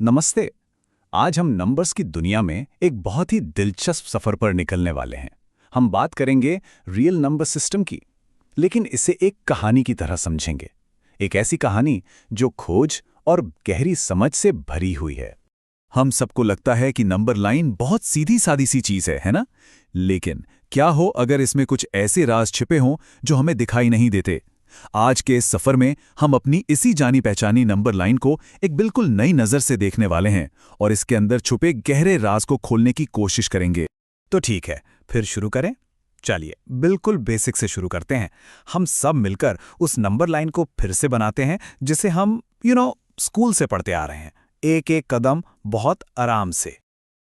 नमस्ते। आज हम नंबर्स की दुनिया में एक बहुत ही दिलचस्प सफर पर निकलने वाले हैं। हम बात करेंगे रियल नंबर सिस्टम की, लेकिन इसे एक कहानी की तरह समझेंगे। एक ऐसी कहानी जो खोज और गहरी समझ से भरी हुई है। हम सबको लगता है कि नंबर लाइन बहुत सीधी सादी सी चीज है ना? लेकिन क्या हो अगर इसमें कुछ ऐसे राज छिपे हों जो हमें दिखाई नहीं देते? आज के इस सफर में हम अपनी इसी जानी पहचानी नंबर लाइन को एक बिल्कुल नई नजर से देखने वाले हैं और इसके अंदर छुपे गहरे राज को खोलने की कोशिश करेंगे। तो ठीक है, फिर शुरू करें। चलिए बिल्कुल बेसिक से शुरू करते हैं। हम सब मिलकर उस नंबर लाइन को फिर से बनाते हैं जिसे हम स्कूल से पढ़ते आ रहे हैं, एक एक कदम बहुत आराम से।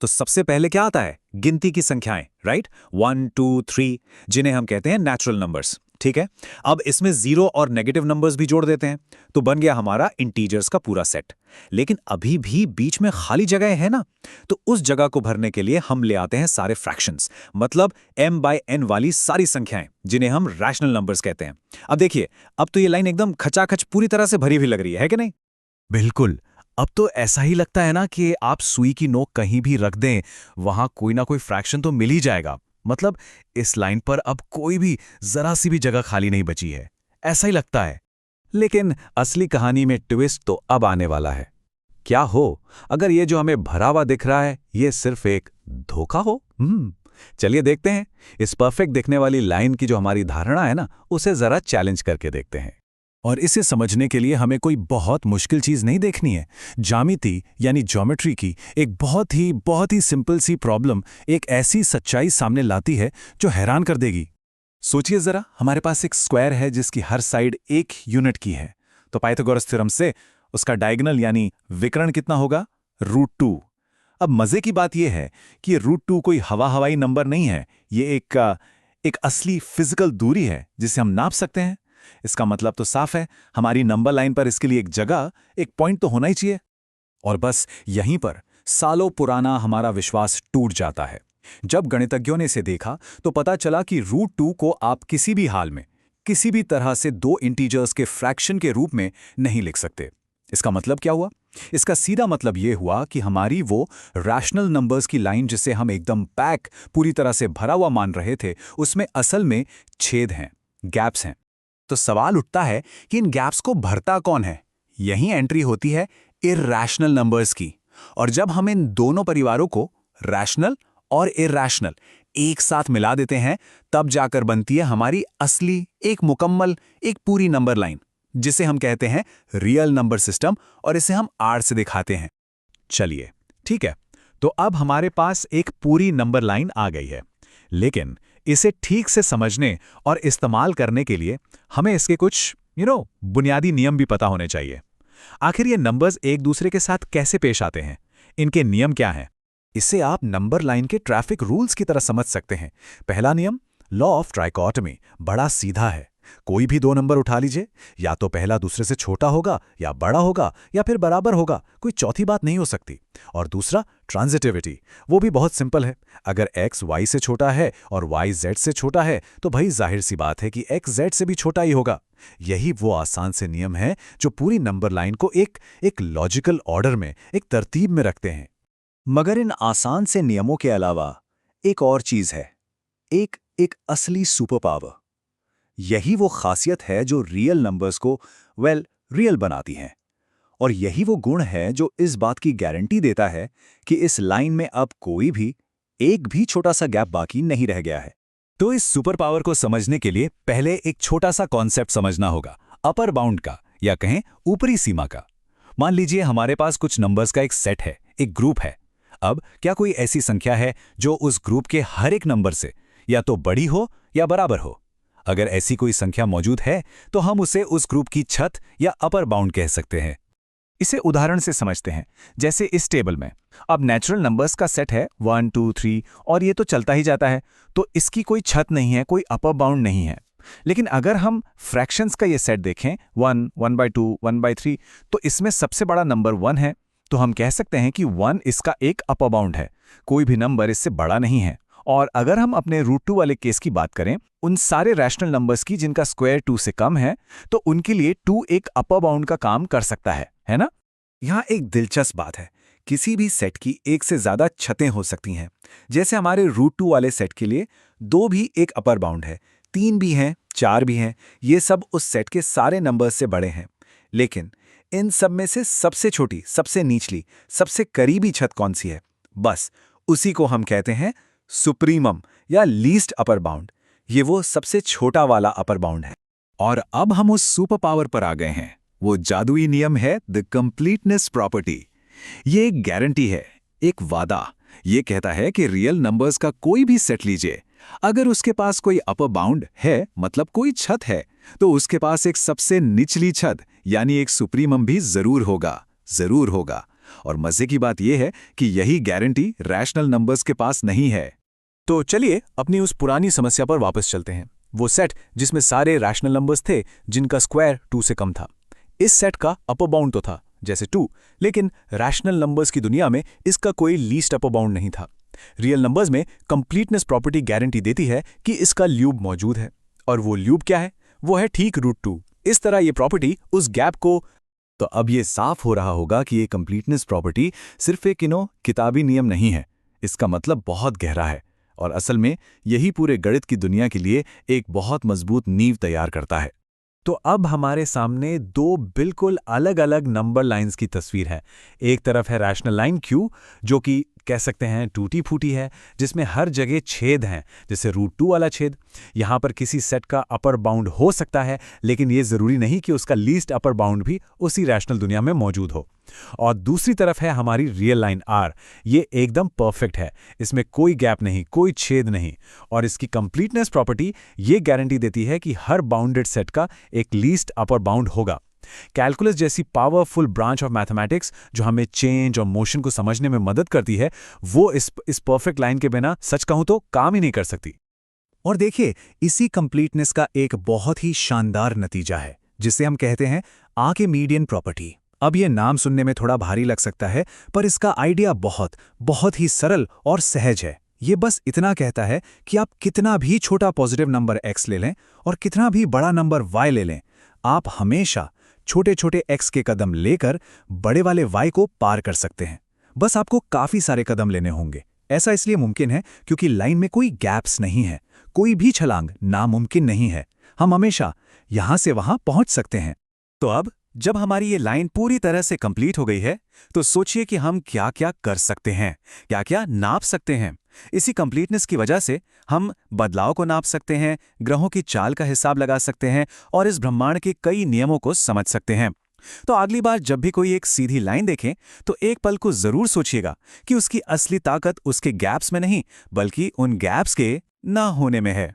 तो सबसे पहले क्या आता है? गिनती की संख्याएं, राइट? 1 2 3, जिन्हें हम कहते हैं नेचुरल नंबर्स। ठीक है, अब इसमें जीरो और नेगेटिव नंबर्स भी जोड़ देते हैं, तो बन गया हमारा इंटीजर्स का पूरा सेट। लेकिन अभी भी बीच में खाली जगह है ना, तो उस जगह को भरने के लिए हम ले आते हैं सारे फ्रैक्शंस, मतलब m/n वाली सारी संख्याएं, जिन्हें हम रैशनल नंबर्स कहते हैं। अब देखिए, अब तो ये लाइन एकदम खचाखच पूरी तरह से भरी हुई लग रही है कि नहीं? बिल्कुल। अब तो ऐसा ही लगता है ना कि आप सुई की नोक कहीं भी रख दें, वहां कोई ना कोई फ्रैक्शन तो मिल ही जाएगा। मतलब इस लाइन पर अब कोई भी जरा सी भी जगह खाली नहीं बची है, ऐसा ही लगता है। लेकिन असली कहानी में ट्विस्ट तो अब आने वाला है। क्या हो अगर ये जो हमें भरा हुआ दिख रहा है, ये सिर्फ एक धोखा हो? चलिए देखते हैं। इस परफेक्ट दिखने वाली लाइन की जो हमारी धारणा है ना, उसे जरा चैलेंज करके देखते हैं। और इसे समझने के लिए हमें कोई बहुत मुश्किल चीज नहीं देखनी है। ज्यामिति यानी ज्योमेट्री की एक बहुत ही सिंपल सी प्रॉब्लम एक ऐसी सच्चाई सामने लाती है जो हैरान कर देगी। सोचिए जरा, हमारे पास एक स्क्वायर है जिसकी हर साइड 1 यूनिट की है। तो पाइथागोरस थ्योरम से उसका डायगोनल यानी विकर्ण कितना होगा? √2। अब मजे की बात यह है कि √2 कोई हवाई नंबर नहीं है, ये एक असली फिजिकल दूरी है जिसे हम नाप सकते हैं। इसका मतलब तो साफ है, हमारी नंबर लाइन पर इसके लिए एक जगह, एक पॉइंट तो होना ही चाहिए। और बस यहीं पर सालों पुराना हमारा विश्वास टूट जाता है। जब गणितज्ञों ने इसे देखा तो पता चला कि √2 को आप किसी भी हाल में, किसी भी तरह से दो इंटीजर्स के फ्रैक्शन के रूप में नहीं लिख सकते। इसका मतलब क्या हुआ? इसका सीधा मतलब यह हुआ कि हमारी वो रैशनल नंबर्स की लाइन जिसे हम एकदम पैक, पूरी तरह से भरा हुआ मान रहे थे, उसमें असल में छेद हैं, गैप्स हैं। तो सवाल उठता है कि इन गैप्स को भरता कौन है? यही एंट्री होती है इरैशनल नंबर्स की। और जब हम इन दोनों परिवारों को, रैशनल और इरैशनल, एक साथ मिला देते हैं, तब जाकर बनती है हमारी असली, एक मुकम्मल, एक पूरी नंबर लाइन, जिसे हम कहते हैं रियल नंबर सिस्टम, और इसे हम आर से दिखाते हैं। चलिए ठीक है, तो अब हमारे पास एक पूरी नंबर लाइन आ गई है। लेकिन इसे ठीक से समझने और इस्तेमाल करने के लिए हमें इसके कुछ बुनियादी नियम भी पता होने चाहिए। आखिर ये नंबर्स एक दूसरे के साथ कैसे पेश आते हैं, इनके नियम क्या हैं? इसे आप नंबर लाइन के ट्रैफिक रूल्स की तरह समझ सकते हैं। पहला नियम, लॉ ऑफ ट्राइकोटमी, बड़ा सीधा है। कोई भी दो नंबर उठा लीजिए, या तो पहला दूसरे से छोटा होगा, या बड़ा होगा, या फिर बराबर होगा, कोई चौथी बात नहीं हो सकती। और दूसरा, ट्रांजिटिविटी, वो भी बहुत सिंपल है। अगर x y से छोटा है और y z से छोटा है, तो भाई जाहिर सी बात है कि x z से भी छोटा ही होगा। यही वो आसान से नियम है जो पूरी नंबर लाइन को एक लॉजिकल ऑर्डर में, एक तरतीब में रखते हैं। मगर इन आसान से नियमों के अलावा एक और चीज है, एक असली सुपर पावर। यही वो खासियत है जो रियल नंबर्स को रियल बनाती है। और यही वो गुण है जो इस बात की गारंटी देता है कि इस लाइन में अब कोई भी, एक भी छोटा सा गैप बाकी नहीं रह गया है। तो इस सुपर पावर को समझने के लिए पहले एक छोटा सा कॉन्सेप्ट समझना होगा, अपर बाउंड का, या कहें ऊपरी सीमा का। मान लीजिए हमारे पास कुछ नंबर्स का एक सेट है, एक ग्रुप है। अब क्या कोई ऐसी संख्या है जो उस ग्रुप के हर एक नंबर से या तो बड़ी हो या बराबर हो? अगर ऐसी कोई संख्या मौजूद है तो हम उसे उस ग्रुप की छत या अपर बाउंड कह सकते हैं। इसे उदाहरण से समझते हैं। जैसे इस टेबल में अब नेचुरल नंबर्स का सेट है 1 2 3, और ये तो चलता ही जाता है, तो इसकी कोई छत नहीं है, कोई अपर बाउंड नहीं है। लेकिन अगर हम फ्रैक्शंस का ये सेट देखें, 1 1/2 1/3, तो इसमें सबसे बड़ा नंबर 1 है। तो हम कह सकते हैं कि 1 इसका एक अपर बाउंड है, कोई भी नंबर इससे बड़ा नहीं है। और अगर हम अपने √2 वाले केस की बात करें, उन सारे रैशनल नंबर्स की जिनका स्क्वायर 2 से कम है, तो उनके लिए 2 एक अपर बाउंड का काम कर सकता है ना? यहाँ एक दिलचस्प बात है किसी भी सेट की एक से ज्यादा छतें हो सकती हैं। जैसे हमारे √2 वाले सेट के लिए 2 भी एक अपर बाउंड है, 3 भी हैं, 4 भी हैं, ये सब उस सेट के सारे नंबर्स से बड़े हैं। लेकिन इन सब में से सबसे छोटी, सबसे निचली, सबसे करीबी छत कौन सी है? बस उसी को हम कहते हैं सुप्रीमम या लीस्ट अपर बाउंड। ये वो सबसे छोटा वाला अपर बाउंड है। और अब हम उस सुपर पावर पर आ गए हैं। वो जादुई नियम है द कंप्लीटनेस प्रॉपर्टी। ये एक गारंटी है, एक वादा। ये कहता है कि रियल नंबर्स का कोई भी सेट लीजिए, अगर उसके पास कोई अपर बाउंड है, मतलब कोई छत है, तो उसके पास एक सबसे निचली छत यानी एक सुप्रीमम भी जरूर होगा, जरूर होगा। और मजे की बात यह है कि यही गारंटी रैशनल नंबर्स के पास नहीं है। तो चलिए अपनी उस पुरानी समस्या पर वापस चलते हैं। वो सेट जिसमें सारे रैशनल नंबर्स थे जिनका स्क्वायर 2 से कम था। इस सेट का अपर बाउंड तो था, जैसे 2, लेकिन रैशनल नंबर्स की दुनिया में इसका कोई लीस्ट अपर बाउंड नहीं था। रियल नंबर्स में कंप्लीटनेस प्रॉपर्टी गारंटी देती है कि इसका ल्यूब मौजूद है, और वो ल्यूब क्या है? वो है ठीक √2। इस तरह ये प्रॉपर्टी उस गैप को। तो अब ये साफ हो रहा होगा कि ये कंप्लीटनेस प्रॉपर्टी सिर्फ एक किताबी नियम नहीं है। इसका मतलब बहुत गहरा है, और असल में यही पूरे गणित की दुनिया के लिए एक बहुत मजबूत नींव तैयार करता है। तो अब हमारे सामने 2 बिल्कुल अलग अलग नंबर लाइंस की तस्वीर है। एक तरफ है रैशनल लाइन Q, जो कि कह सकते हैं टूटी फूटी है, जिसमें हर जगह छेद हैं, जैसे √2 वाला छेद। यहाँ पर किसी सेट का अपर बाउंड हो सकता है, लेकिन ये जरूरी नहीं कि उसका लीस्ट अपर बाउंड भी उसी रैशनल दुनिया में मौजूद हो। और दूसरी तरफ है हमारी रियल लाइन R। ये एकदम परफेक्ट है, इसमें कोई गैप नहीं, कोई छेद नहीं, और इसकी कंप्लीटनेस प्रॉपर्टी ये गारंटी देती है कि हर बाउंडेड सेट का एक लीस्ट अपर बाउंड होगा। कैलकुलस जैसी पावरफुल ब्रांच ऑफ मैथमेटिक्स जो हमें चेंज और मोशन को समझने में मदद करती है, वो इस परफेक्ट लाइन के बिना सच कहूं तो काम ही नहीं कर सकती। और देखिए, इसी कंप्लीटनेस का एक बहुत ही शानदार नतीजा है, जिसे हम कहते हैं आर्किमीडियन प्रॉपर्टी। अब ये नाम सुनने में थोड़ा भारी लग सकता है, पर इसका आइडिया बहुत ही सरल और सहज है। ये बस इतना कहता है कि आप कितना भी छोटा पॉजिटिव नंबर x ले लें और कितना भी बड़ा नंबर y ले लें, आप हमेशा छोटे छोटे x के कदम लेकर बड़े वाले y को पार कर सकते हैं। बस आपको काफी सारे कदम लेने होंगे। ऐसा इसलिए मुमकिन है क्योंकि लाइन में कोई गैप्स नहीं है, कोई भी छलांग नामुमकिन नहीं है। हम हमेशा यहां से वहां पहुंच सकते हैं। तो अब जब हमारी ये लाइन पूरी तरह से कंप्लीट हो गई है, तो सोचिए कि हम क्या क्या कर सकते हैं, क्या क्या नाप सकते हैं। इसी कंप्लीटनेस की वजह से हम बदलाव को नाप सकते हैं, ग्रहों की चाल का हिसाब लगा सकते हैं, और इस ब्रह्मांड के कई नियमों को समझ सकते हैं। तो अगली बार जब भी कोई एक सीधी लाइन देखें, तो एक पल को जरूर सोचिएगा कि उसकी असली ताकत उसके गैप्स में नहीं, बल्कि उन गैप्स के ना होने में है।